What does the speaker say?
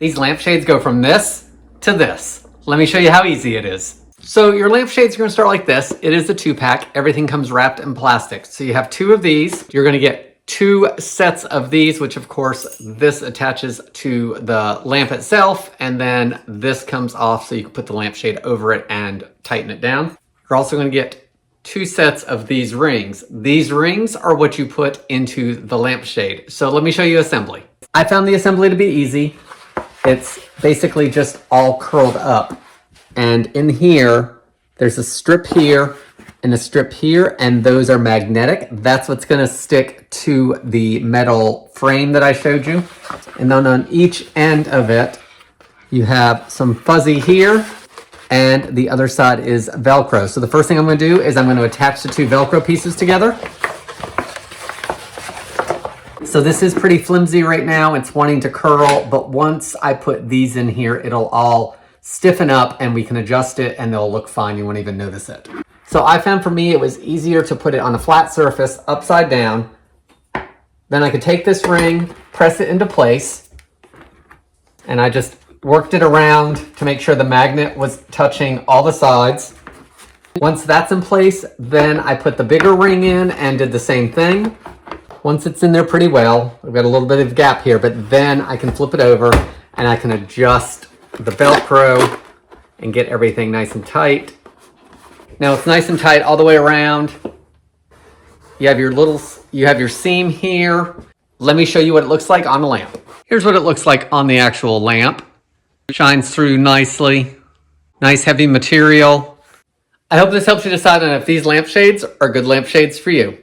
These lampshades go from this to this. Let me show you how easy it is. So your lampshades are gonna start like this. It is a 2-pack. Everything comes wrapped in plastic. So you have 2 of these. You're gonna get 2 sets of these, which of course this attaches to the lamp itself, and then this comes off so you can put the lampshade over it and tighten it down. You're also gonna get 2 sets of these rings. These rings are what you put into the lampshade. So let me show you assembly. I found the assembly to be easy. It's basically just all curled up. And in here, there's a strip here and a strip here, and those are magnetic. That's what's gonna stick to the metal frame that I showed you. And then on each end of it, you have some fuzzy here, and the other side is Velcro. So the first thing I'm gonna do is I'm gonna attach the 2 Velcro pieces together. So this is pretty flimsy right now. It's wanting to curl, but once I put these in here, it'll all stiffen up and we can adjust it and they'll look fine. You won't even notice it. So I found for me, it was easier to put it on a flat surface upside down. Then I could take this ring, press it into place, and I just worked it around to make sure the magnet was touching all the sides. Once that's in place, then I put the bigger ring in and did the same thing. Once it's in there pretty well, I've got a little bit of gap here, but then I can flip it over and I can adjust the Velcro and get everything nice and tight. Now it's nice and tight all the way around. You have your seam here. Let me show you what it looks like on the lamp. Here's what it looks like on the actual lamp. Shines through nicely. Nice heavy material. I hope this helps you decide on if these lampshades are good lampshades for you.